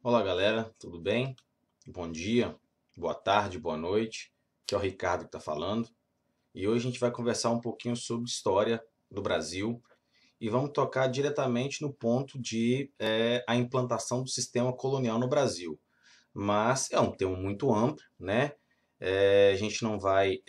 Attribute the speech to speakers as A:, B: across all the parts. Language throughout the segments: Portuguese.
A: Olá galera, tudo bem? Bom dia, boa tarde, boa noite. Aqui é o Ricardo que está falando. E hoje a gente vai conversar um pouquinho sobre história do Brasil e vamos tocar diretamente no ponto de a implantação do sistema colonial no Brasil. Mas é um tema muito amplo, né? A gente não vai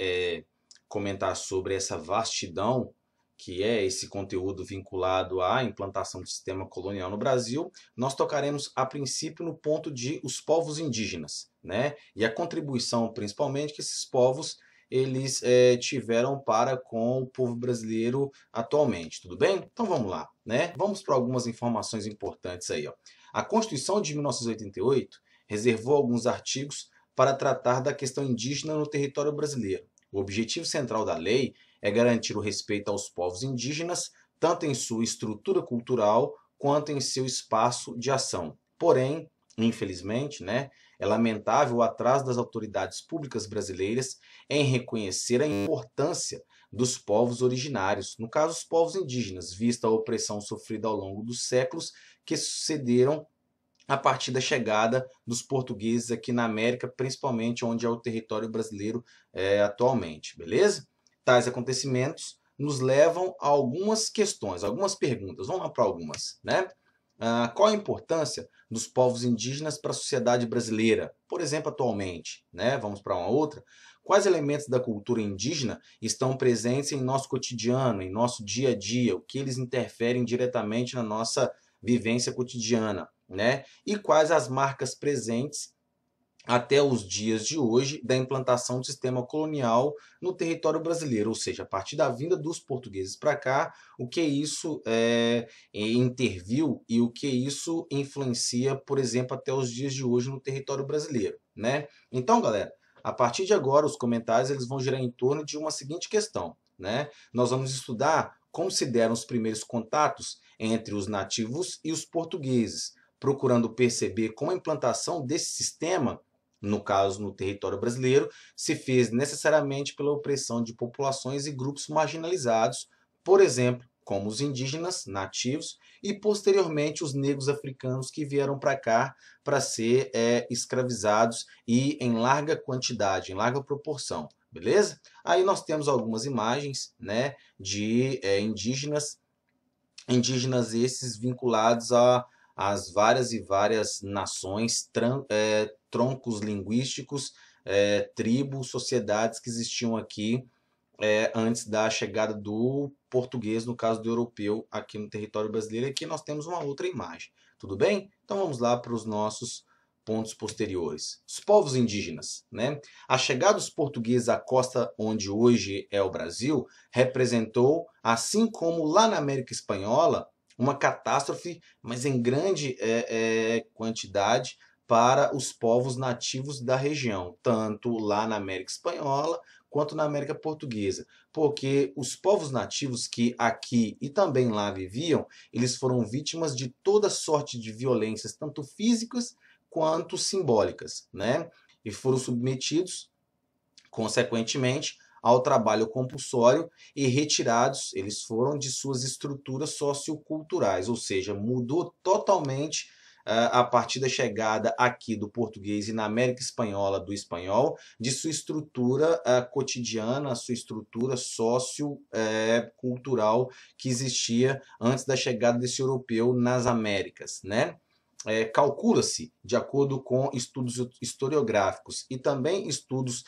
A: comentar sobre essa vastidão que é esse conteúdo vinculado à implantação do sistema colonial no Brasil. Nós tocaremos a princípio no ponto de os povos indígenas, né? E a contribuição, principalmente, que esses povos eles tiveram para com o povo brasileiro atualmente, tudo bem? Então vamos lá, né? Vamos para algumas informações importantes aí, ó. A Constituição de 1988 reservou alguns artigos para tratar da questão indígena no território brasileiro. O objetivo central da lei é garantir o respeito aos povos indígenas, tanto em sua estrutura cultural quanto em seu espaço de ação. Porém, infelizmente, né, é lamentável o atraso das autoridades públicas brasileiras em reconhecer a importância dos povos originários, no caso os povos indígenas, vista a opressão sofrida ao longo dos séculos que sucederam a partir da chegada dos portugueses aqui na América, principalmente onde é o território brasileiro atualmente, beleza? Tais acontecimentos nos levam a algumas questões, algumas perguntas. Vamos lá para algumas, né? Qual a importância dos povos indígenas para a sociedade brasileira, por exemplo, atualmente, né? Vamos para uma outra. Quais elementos da cultura indígena estão presentes em nosso cotidiano, em nosso dia a dia, o que eles interferem diretamente na nossa vivência cotidiana, né? E quais as marcas presentes até os dias de hoje da implantação do sistema colonial no território brasileiro, ou seja, a partir da vinda dos portugueses para cá, o que isso interviu e o que isso influencia, por exemplo, até os dias de hoje no território brasileiro, né? Então, galera, a partir de agora os comentários eles vão girar em torno de uma seguinte questão, né? Nós vamos estudar como se deram os primeiros contatos entre os nativos e os portugueses, procurando perceber como a implantação desse sistema, no caso no território brasileiro, se fez necessariamente pela opressão de populações e grupos marginalizados, por exemplo, como os indígenas nativos e posteriormente os negros africanos que vieram para cá para ser escravizados e em larga quantidade, em larga proporção, beleza? Aí nós temos algumas imagens, né, de indígenas esses vinculados às várias e várias nações, troncos linguísticos, tribos, sociedades que existiam aqui antes da chegada do português, no caso do europeu, aqui no território brasileiro. E aqui nós temos uma outra imagem. Tudo bem? Então vamos lá para os nossos pontos posteriores. Os povos indígenas, né? A chegada dos portugueses à costa onde hoje é o Brasil representou, assim como lá na América Espanhola, uma catástrofe, mas em grande quantidade para os povos nativos da região, tanto lá na América Espanhola quanto na América Portuguesa, porque os povos nativos que aqui e também lá viviam, eles foram vítimas de toda sorte de violências, tanto físicas quanto simbólicas, né? E foram submetidos, consequentemente, ao trabalho compulsório e retirados, eles foram de suas estruturas socioculturais, ou seja, mudou totalmente a partir da chegada aqui do português e na América Espanhola do espanhol, de sua estrutura cotidiana, sua estrutura sociocultural que existia antes da chegada desse europeu nas Américas, né? Calcula-se, de acordo com estudos historiográficos e também estudos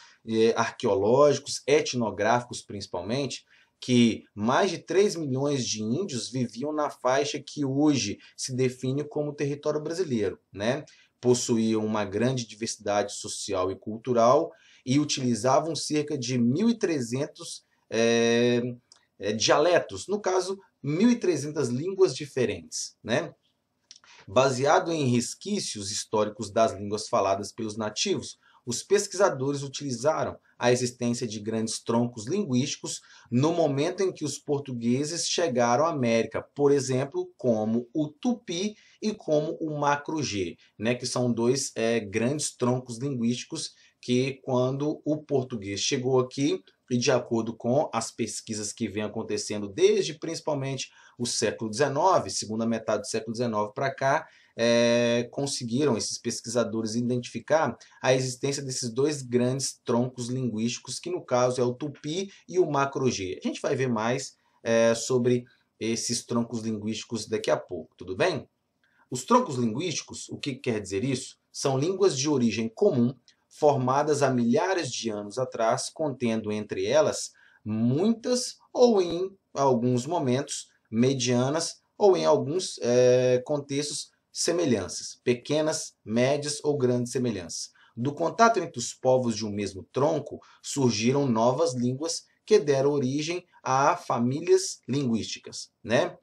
A: arqueológicos, etnográficos principalmente, que mais de 3 milhões de índios viviam na faixa que hoje se define como território brasileiro, né? Possuíam uma grande diversidade social e cultural e utilizavam cerca de 1.300 dialetos, no caso, 1.300 línguas diferentes, né? Baseado em resquícios históricos das línguas faladas pelos nativos, os pesquisadores utilizaram a existência de grandes troncos linguísticos no momento em que os portugueses chegaram à América, por exemplo, como o tupi e como o macro-G, né, que são dois grandes troncos linguísticos que, quando o português chegou aqui, e de acordo com as pesquisas que vêm acontecendo desde principalmente o século XIX, segunda metade do século XIX para cá, conseguiram, esses pesquisadores, identificar a existência desses dois grandes troncos linguísticos, que no caso é o Tupi e o Macro-G. A gente vai ver mais sobre esses troncos linguísticos daqui a pouco, tudo bem? Os troncos linguísticos, o que quer dizer isso? São línguas de origem comum, formadas há milhares de anos atrás, contendo entre elas muitas ou, em alguns momentos, medianas ou, em alguns contextos, semelhanças, pequenas, médias ou grandes semelhanças. Do contato entre os povos de um mesmo tronco, surgiram novas línguas que deram origem a famílias linguísticas, né?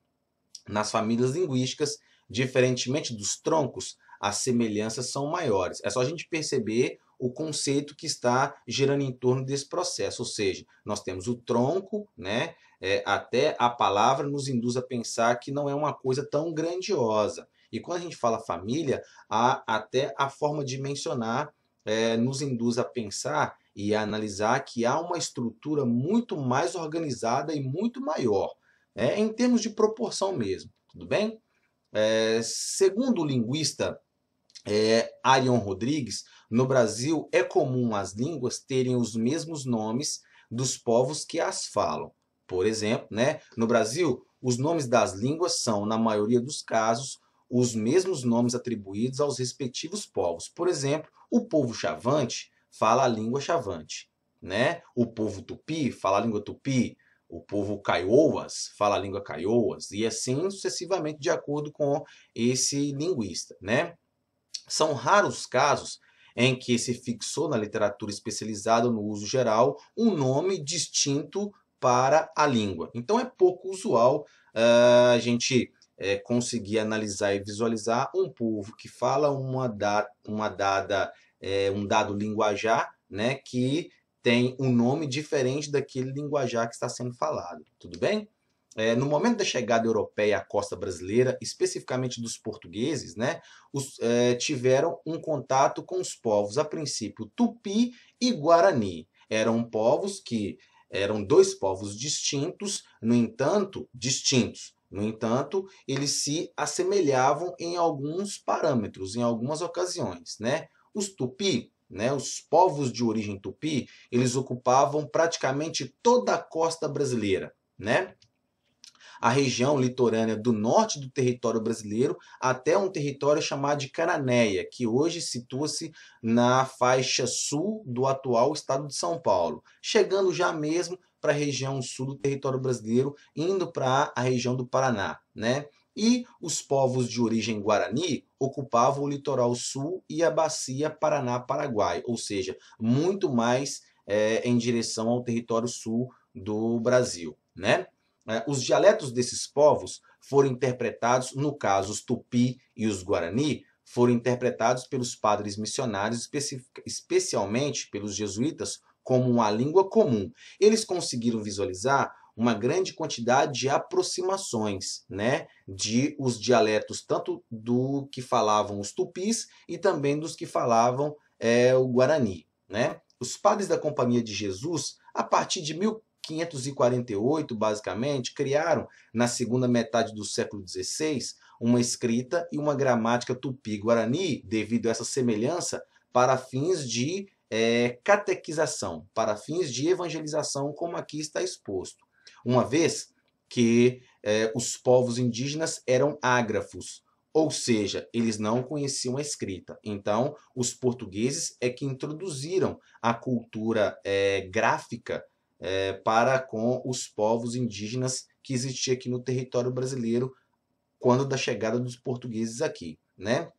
A: Nas famílias linguísticas, diferentemente dos troncos, as semelhanças são maiores. É só a gente perceber o conceito que está girando em torno desse processo. Ou seja, nós temos o tronco, né? Até a palavra nos induz a pensar que não é uma coisa tão grandiosa. E quando a gente fala família, até a forma de mencionar nos induz a pensar e a analisar que há uma estrutura muito mais organizada e muito maior, em termos de proporção mesmo, tudo bem? Segundo o linguista Arion Rodrigues, no Brasil é comum as línguas terem os mesmos nomes dos povos que as falam. Por exemplo, né, no Brasil, os nomes das línguas são, na maioria dos casos, os mesmos nomes atribuídos aos respectivos povos. Por exemplo, o povo Chavante fala a língua Chavante, né? O povo Tupi fala a língua Tupi, o povo Kaiowas fala a língua Kaiowas, e assim sucessivamente, de acordo com esse linguista, né? São raros casos em que se fixou na literatura especializada no uso geral um nome distinto para a língua. Então é pouco usual a gente conseguir analisar e visualizar um povo que fala um dado linguajar, né, que tem um nome diferente daquele linguajar que está sendo falado. Tudo bem? No momento da chegada europeia à costa brasileira, especificamente dos portugueses, né, tiveram um contato com os povos, a princípio, Tupi e Guarani. Eram dois povos distintos, no entanto, eles se assemelhavam em alguns parâmetros, em algumas ocasiões, né? Os Tupi, né, os povos de origem Tupi, eles ocupavam praticamente toda a costa brasileira, né? A região litorânea do norte do território brasileiro até um território chamado de Cananéia, que hoje situa-se na faixa sul do atual estado de São Paulo, chegando já mesmo para a região sul do território brasileiro, indo para a região do Paraná, né? E os povos de origem guarani ocupavam o litoral sul e a bacia Paraná-Paraguai, ou seja, muito mais em direção ao território sul do Brasil, né? Os dialetos desses povos foram interpretados, no caso os Tupi e os Guarani, foram interpretados pelos padres missionários, especialmente pelos jesuítas, como uma língua comum. Eles conseguiram visualizar uma grande quantidade de aproximações, né, de os dialetos, tanto do que falavam os tupis e também dos que falavam o Guarani, né? Os padres da Companhia de Jesus, a partir de 1548, basicamente, criaram, na segunda metade do século XVI, uma escrita e uma gramática tupi-guarani, devido a essa semelhança, para fins de catequização, para fins de evangelização, como aqui está exposto. Uma vez que os povos indígenas eram ágrafos, ou seja, eles não conheciam a escrita. Então, os portugueses é que introduziram a cultura gráfica para com os povos indígenas que existia aqui no território brasileiro quando da chegada dos portugueses aqui, né?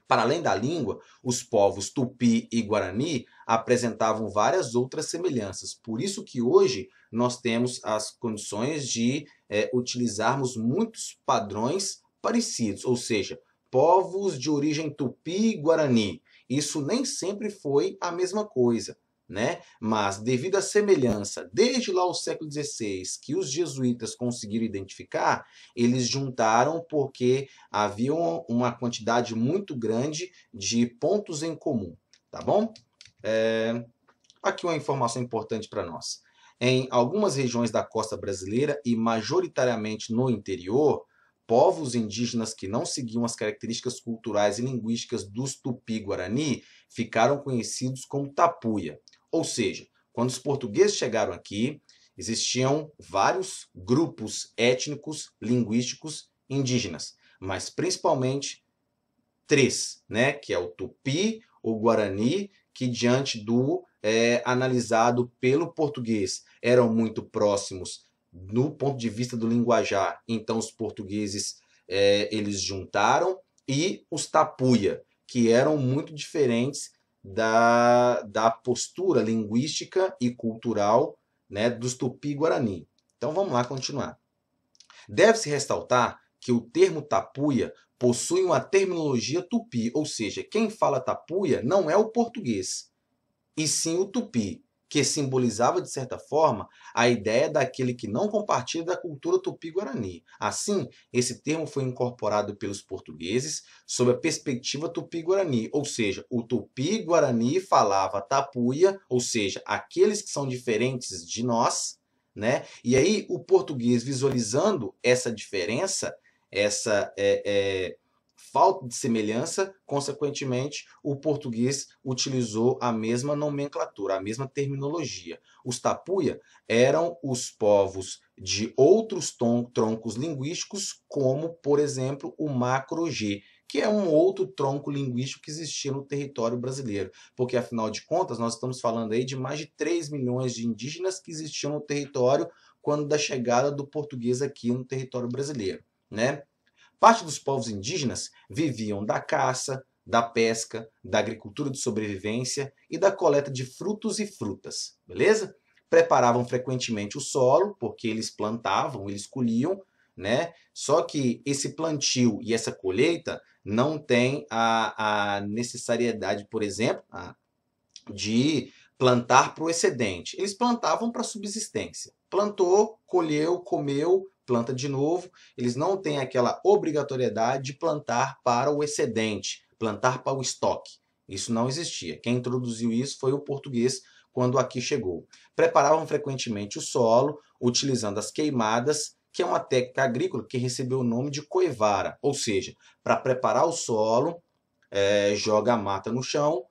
A: Para além da língua, os povos Tupi e Guarani apresentavam várias outras semelhanças. Por isso que hoje nós temos as condições de utilizarmos muitos padrões parecidos, ou seja, povos de origem Tupi e Guarani. Isso nem sempre foi a mesma coisa, né? Mas devido à semelhança, desde lá o século XVI, que os jesuítas conseguiram identificar, eles juntaram porque havia uma quantidade muito grande de pontos em comum, tá bom? Aqui uma informação importante para nós. Em algumas regiões da costa brasileira e majoritariamente no interior, povos indígenas que não seguiam as características culturais e linguísticas dos Tupi-Guarani ficaram conhecidos como Tapuia. Ou seja, quando os portugueses chegaram aqui, existiam vários grupos étnicos, linguísticos indígenas, mas principalmente três, né, que é o Tupi, o Guarani, que diante do analisado pelo português eram muito próximos no ponto de vista do linguajar. Então os portugueses eles juntaram, e os Tapuia, que eram muito diferentes da postura linguística e cultural, né, dos Tupi-Guarani. Então vamos lá continuar. Deve-se ressaltar que o termo tapuia possui uma terminologia tupi, ou seja, quem fala tapuia não é o português, e sim o tupi, que simbolizava, de certa forma, a ideia daquele que não compartilha da cultura tupi-guarani. Assim, esse termo foi incorporado pelos portugueses sob a perspectiva tupi-guarani, ou seja, o tupi-guarani falava tapuia, ou seja, aqueles que são diferentes de nós, né? E aí o português, visualizando essa diferença, essa falta de semelhança, consequentemente, o português utilizou a mesma nomenclatura, a mesma terminologia. Os tapuia eram os povos de outros troncos linguísticos, como, por exemplo, o macro-G, que é um outro tronco linguístico que existia no território brasileiro. Porque, afinal de contas, nós estamos falando aí de mais de 3 milhões de indígenas que existiam no território quando da chegada do português aqui no território brasileiro, né? Parte dos povos indígenas viviam da caça, da pesca, da agricultura de sobrevivência e da coleta de frutos e frutas, beleza? Preparavam frequentemente o solo, porque eles plantavam, eles colhiam, né? Só que esse plantio e essa colheita não tem a necessariedade, por exemplo, de plantar para o excedente. Eles plantavam para subsistência. Plantou, colheu, comeu, planta de novo. Eles não têm aquela obrigatoriedade de plantar para o excedente, plantar para o estoque. Isso não existia. Quem introduziu isso foi o português quando aqui chegou. Preparavam frequentemente o solo, utilizando as queimadas, que é uma técnica agrícola que recebeu o nome de coivara, ou seja, para preparar o solo, joga a mata no chão,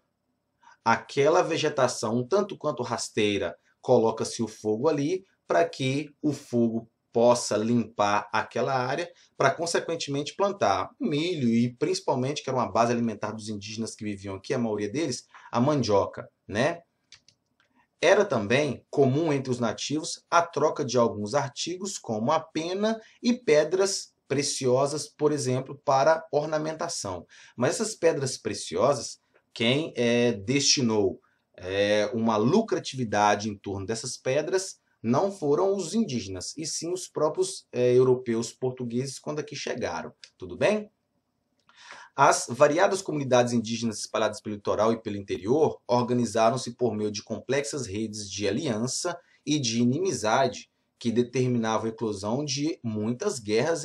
A: aquela vegetação, um tanto quanto rasteira, coloca-se o fogo ali para que o fogo possa limpar aquela área, para consequentemente plantar o milho e principalmente, que era uma base alimentar dos indígenas que viviam aqui, a maioria deles, a mandioca, né? Era também comum entre os nativos a troca de alguns artigos, como a pena e pedras preciosas, por exemplo, para ornamentação. Mas essas pedras preciosas, quem destinou uma lucratividade em torno dessas pedras não foram os indígenas, e sim os próprios europeus portugueses quando aqui chegaram. Tudo bem? As variadas comunidades indígenas espalhadas pelo litoral e pelo interior organizaram-se por meio de complexas redes de aliança e de inimizade que determinavam a eclosão de muitas guerras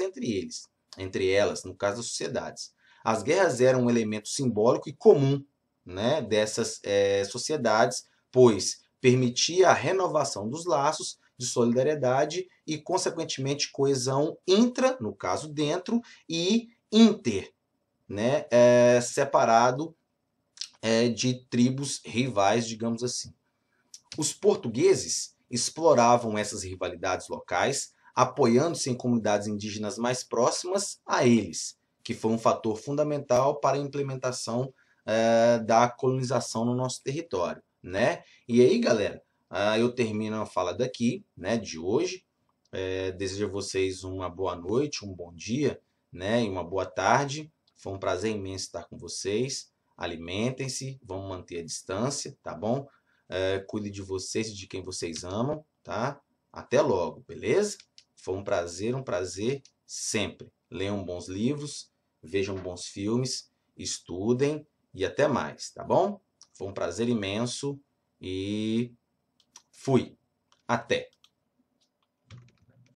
A: entre elas, no caso das sociedades. As guerras eram um elemento simbólico e comum, né, dessas sociedades, pois permitia a renovação dos laços de solidariedade e, consequentemente, coesão intra, no caso dentro, e inter, né, separado de tribos rivais, digamos assim. Os portugueses exploravam essas rivalidades locais, apoiando-se em comunidades indígenas mais próximas a eles, que foi um fator fundamental para a implementação da colonização no nosso território, né? E aí, galera, eu termino a fala daqui, né, de hoje. Desejo a vocês uma boa noite, um bom dia, né, e uma boa tarde. Foi um prazer imenso estar com vocês. Alimentem-se, vamos manter a distância, tá bom? Cuide de vocês e de quem vocês amam, tá? Até logo, beleza? Foi um prazer sempre. Leiam bons livros, vejam bons filmes, estudem e até mais, tá bom? Foi um prazer imenso e fui. Até!